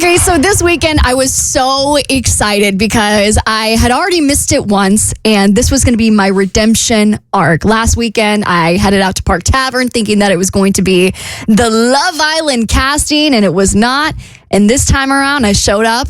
Okay, so this weekend I was so excited because I had already missed it once, and this was going to be my redemption arc. Last weekend, I headed out to Park Tavern thinking that it was going to be the Love Island casting, and it was not. And this time around, I showed up,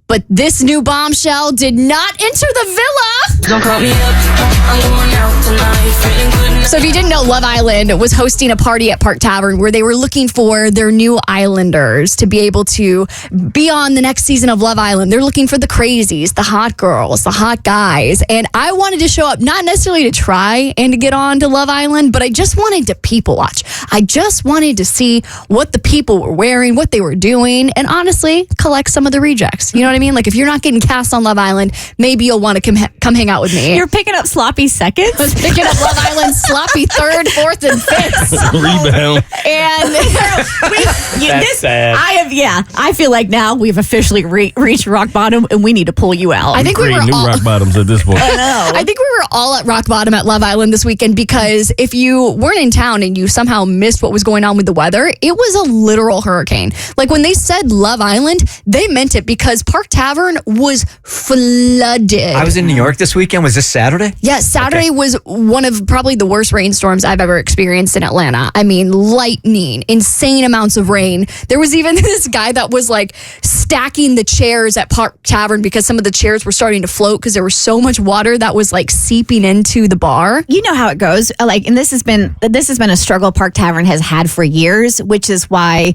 but this new bombshell did not enter the villa. Don't call me up, I'm going out tonight, feeling good. So if you didn't know, Love Island was hosting a party at Park Tavern where they were looking for their new islanders to be able to be on the next season of Love Island. They're looking for the crazies, the hot girls, the hot guys. And I wanted to show up, not necessarily to try and to get on to Love Island, but I just wanted to people watch. I just wanted to see what the people were wearing, what they were doing, and honestly, collect some of the rejects. You know what I mean? Like if you're not getting cast on Love Island, maybe you'll want to come hang out with me. You're picking up sloppy seconds? I was picking up Love Island sloppy third, fourth, and fifth. Rebound. And That's sad. I feel like now we've officially reached rock bottom and we need to pull you out. I think we were Creating new all, rock bottoms at this point. I think we were all at rock bottom at Love Island this weekend because if you weren't in town and you somehow missed what was going on with the weather, it was a literal hurricane. Like when they said Love Island, they meant it because Park Tavern was flooded. I was in New York this weekend. Was this Saturday? Yes, Saturday was one of probably the worst rainstorms I've ever experienced in Atlanta. I mean, lightning, insane amounts of rain. There was even this guy that was like stacking the chairs at Park Tavern because some of the chairs were starting to float because there was so much water that was like seeping into the bar. You know how it goes. Like, and this has been a struggle Park Tavern has had for years, which is why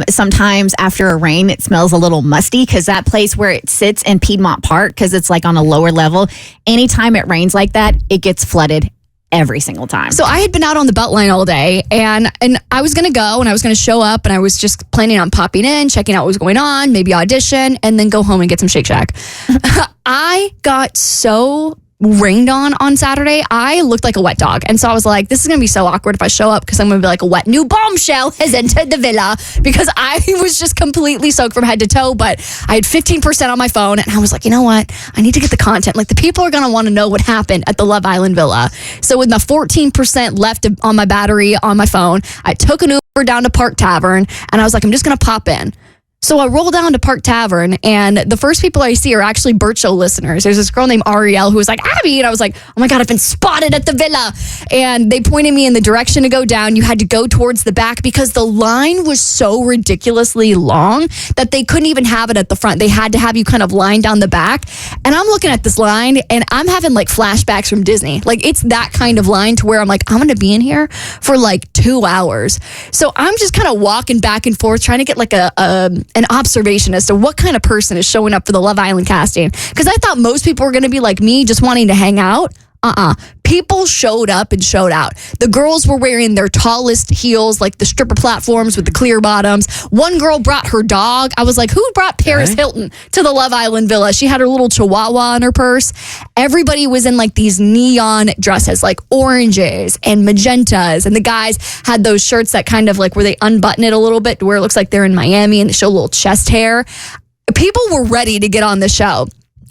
sometimes after a rain it smells a little musty because that place where it sits in Piedmont Park, because it's like on a lower level, anytime it rains like that, it gets flooded every single time. So I had been out on the Beltline all day and I was going to go and I was going to show up and I was just planning on popping in, checking out what was going on, maybe audition, and then go home and get some Shake Shack. I got so rained on Saturday. I looked like a wet dog. And so I was like, this is going to be so awkward if I show up because I'm going to be like a wet new bombshell has entered the villa because I was just completely soaked from head to toe. But I had 15% on my phone and I was like, you know what? I need to get the content. Like the people are going to want to know what happened at the Love Island villa. So with the 14% left on my battery on my phone, I took an Uber down to Park Tavern and I was like, I'm just going to pop in. So I roll down to Park Tavern, and the first people I see are actually Bert Show listeners. There's this girl named Ariel who was like, Abby, and I was like, oh my God, I've been spotted at the villa. And they pointed me in the direction to go down. You had to go towards the back because the line was so ridiculously long that they couldn't even have it at the front. They had to have you kind of line down the back. And I'm looking at this line, and I'm having like flashbacks from Disney. Like it's that kind of line to where I'm like, I'm going to be in here for like 2 hours. So I'm just kind of walking back and forth trying to get like an observation as to what kind of person is showing up for the Love Island casting. Because I thought most people were going to be like me, just wanting to hang out. People showed up and showed out. The girls were wearing their tallest heels, like the stripper platforms with the clear bottoms. One girl brought her dog. I was like, who brought Paris Hilton to the Love Island villa? She had her little chihuahua in her purse. Everybody was in like these neon dresses, like oranges and magentas. And the guys had those shirts that kind of like where they unbutton it a little bit to where it looks like they're in Miami and they show a little chest hair. People were ready to get on the show.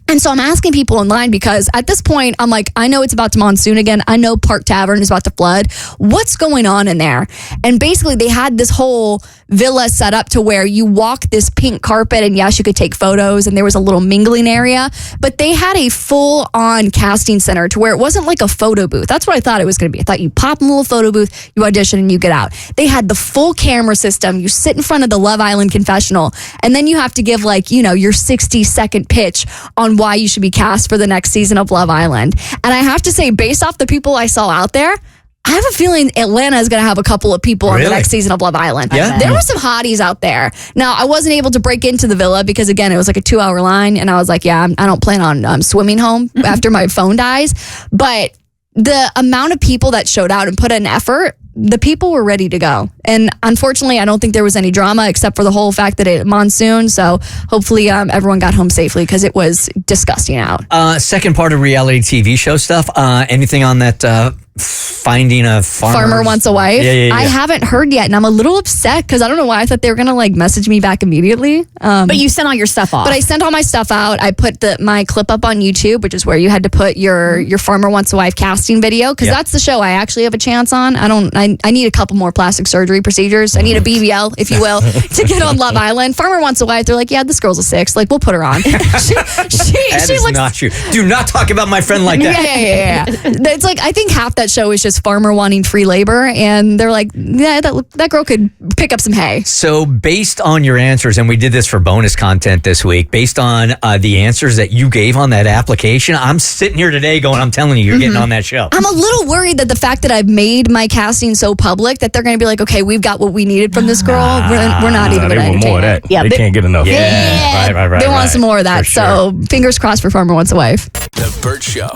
And so I'm asking people in line because at this point, I'm like, I know it's about to monsoon again. I know Park Tavern is about to flood. What's going on in there? And basically, they had this whole villa set up to where you walk this pink carpet and yes, you could take photos and there was a little mingling area, but they had a full-on casting center to where it wasn't like a photo booth. That's what I thought it was going to be. I thought you pop in a little photo booth, you audition, and you get out. They had the full camera system. You sit in front of the Love Island confessional, and then you have to give like, you know, your 60-second pitch on why you should be cast for the next season of Love Island. And I have to say, based off the people I saw out there, I have a feeling Atlanta is going to have a couple of people on the next season of Love Island. Yeah. There were some hotties out there. Now, I wasn't able to break into the villa because, again, it was like a 2-hour line. And I was like, yeah, I don't plan on swimming home after my phone dies. But the amount of people that showed out and put in effort, the people were ready to go. And unfortunately, I don't think there was any drama except for the whole fact that it monsooned. So hopefully everyone got home safely because it was disgusting out. Second part of reality TV show stuff. Anything on that finding a Farmer wants a wife. Yeah. I haven't heard yet, and I'm a little upset because I don't know why I thought they were gonna like message me back immediately. But you sent all your stuff off. But I sent all my stuff out. I put my clip up on YouTube, which is where you had to put your Farmer Wants a Wife casting video, because that's the show I actually have a chance on. I need a couple more plastic surgery procedures. I need a BBL, if you will, to get on Love Island. Farmer Wants a Wife. They're like, yeah, this girl's a 6. Like, we'll put her on. That is not true. Do not talk about my friend like that. Yeah. It's like, I think half that show is just farmer wanting free labor, and they're like, yeah, that girl could pick up some hay. So based on your answers, and we did this for bonus content this week, based on the answers that you gave on that application, I'm sitting here today going, I'm telling you, you're getting on that show. I'm a little worried that the fact that I've made my casting so public that they're going to be like, okay, we've got what we needed from this girl. We're not even going to They want entertain more of it. that. Yeah, they they- can't get enough. Yeah. Right. They want some more of that. For sure. So fingers crossed for Farmer Wants a Wife. The Bert Show.